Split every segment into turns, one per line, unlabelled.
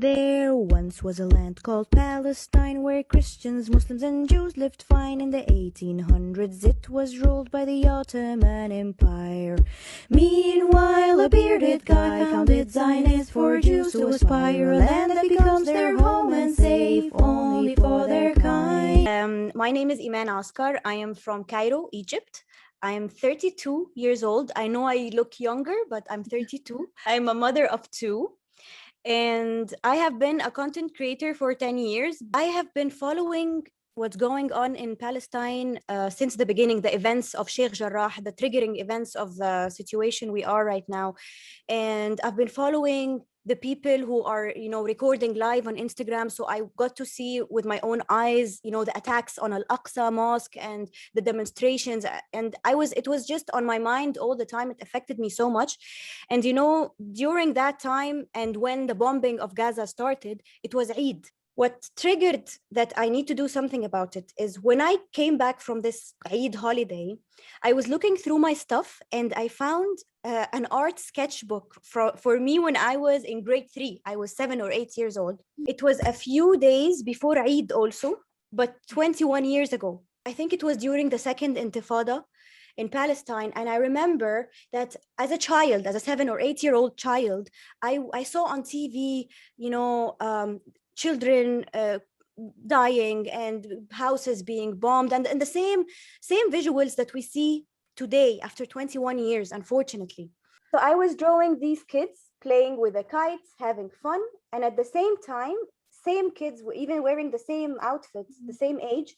There once was a land called Palestine where Christians, Muslims, and Jews lived fine. In the 1800s, it was ruled by the Ottoman Empire. Meanwhile, a bearded guy founded Zionists for Jews to aspire, a land that becomes their home and safe only for their kind.
My name is Iman Askar. I am from Cairo, Egypt. I am 32 years old. I know I look younger, but I'm 32. I'm a mother of two. And I have been a content creator for 10 years. I have been following what's going on in Palestine since the beginning, the events of Sheikh Jarrah, the triggering events of the situation we are right now. And I've been following the people who are, recording live on Instagram. So I got to see with my own eyes, the attacks on Al-Aqsa Mosque and the demonstrations. And it was just on my mind all the time. It affected me so much. And, during that time and when the bombing of Gaza started, it was Eid. What triggered that I need to do something about it is when I came back from this Eid holiday, I was looking through my stuff and I found an art sketchbook for me when I was in grade 3. I was 7 or 8 years old. It was a few days before Eid also, but 21 years ago. I think it was during the second Intifada in Palestine. And I remember that as a child, as a 7 or 8-year-old child, I saw on TV, children dying and houses being bombed, and the same visuals that we see today after 21 years, unfortunately. So I was drawing these kids playing with the kites, having fun, and at the same time, same kids were even wearing the same outfits, the same age,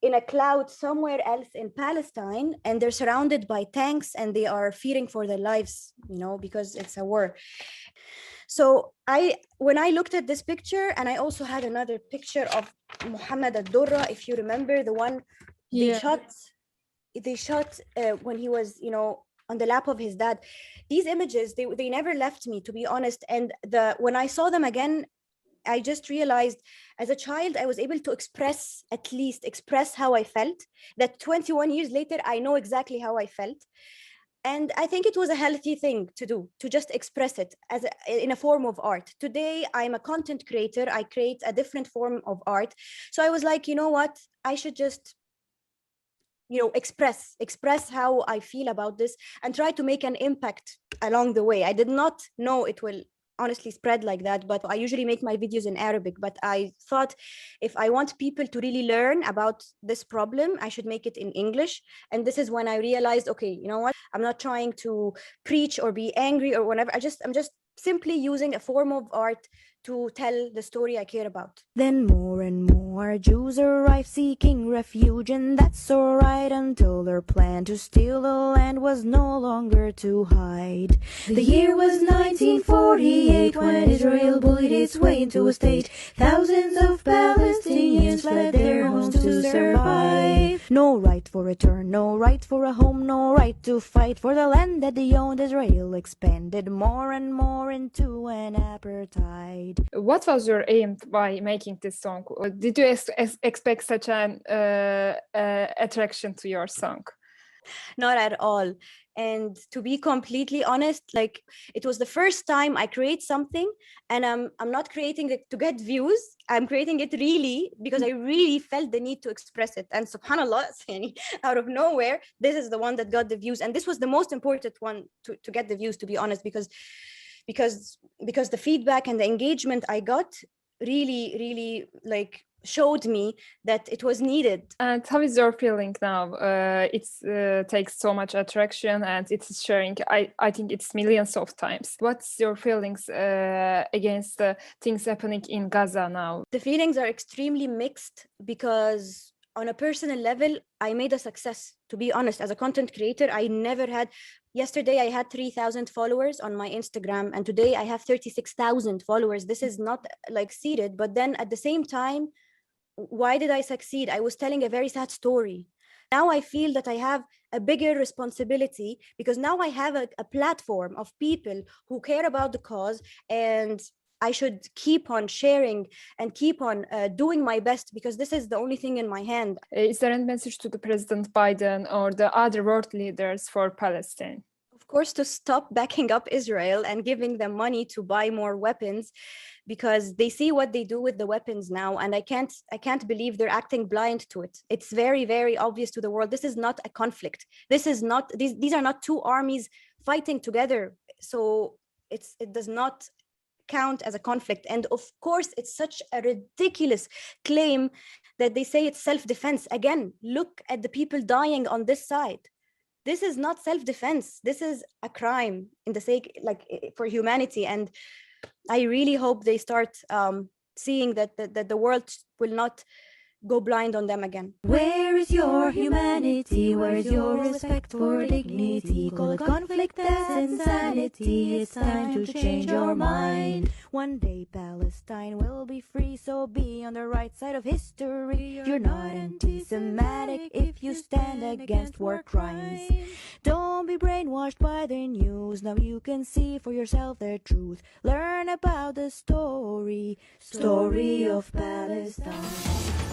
in a cloud somewhere else in Palestine, and they're surrounded by tanks and they are fearing for their lives, because it's a war. So when I looked at this picture, and I also had another picture of Muhammad al-Durra, if you remember, the one they shot when he was, on the lap of his dad. These images, they never left me, to be honest. And when I saw them again, I just realized as a child, I was able to at least express how I felt. That 21 years later, I know exactly how I felt. And I think it was a healthy thing to do, to just express it in a form of art. Today, I'm a content creator. I create a different form of art. So I was like, you know what? I should just, express how I feel about this and try to make an impact along the way. I did not know it will honestly spread like that, but I usually make my videos in Arabic. But I thought if I want people to really learn about this problem, I should make it in English. And this is when I realized, okay, you know what? I'm not trying to preach or be angry or whatever. I'm just simply using a form of art to tell the story I care about.
Then more and more Jews arrived seeking refuge, and that's alright until their plan to steal the land was no longer to hide. The year was 1948 when Israel bullied its way into a state. Thousands of Palestinians fled their homes to survive. No right for return, no right for a home, no right to fight for the land that they owned. Israel expanded more and more into an apartheid.
What was your aim by making this song? Did you expect such an attraction to your song?
Not at all. And to be completely honest, like, it was the first time I create something, and I'm not creating it to get views. I'm creating it really because I really felt the need to express it. And subhanallah, out of nowhere, this is the one that got the views. And this was the most important one to get the views, to be honest, because the feedback and the engagement I got really like showed me that it was needed.
And how is your feeling now? It takes so much attraction and it's sharing, I think it's millions of times. What's your feelings against the things happening in Gaza now?
The feelings are extremely mixed because on a personal level, I made a success. To be honest, as a content creator, I never had. Yesterday, I had 3,000 followers on my Instagram, and today I have 36,000 followers. This is not like seeded, but then at the same time, why did I succeed? I was telling a very sad story. Now I feel that I have a bigger responsibility because now I have a platform of people who care about the cause, and I should keep on sharing and keep on doing my best because this is the only thing in my hand.
Is there any message to the President Biden or the other world leaders for Palestine?
Of course, to stop backing up Israel and giving them money to buy more weapons, because they see what they do with the weapons now, and I can't believe they're acting blind to it. It's very, very obvious to the world. This is not a conflict. This is not, these are not two armies fighting together. So it does not count as a conflict. And of course, it's such a ridiculous claim that they say it's self-defense. Again, look at the people dying on this side. This is not self-defense. This is a crime in the sake, like, for humanity. And I really hope they start seeing that the world will not go blind on them again.
Where is your humanity? Where is your respect for dignity? Call it conflict, that's insanity. It's time to change your mind. One day Palestine will be free, so be on the right side of history. You're not anti-Semitic if you stand against war crimes. Don't be brainwashed by the news. Now you can see for yourself the truth. Learn about the story of Palestine.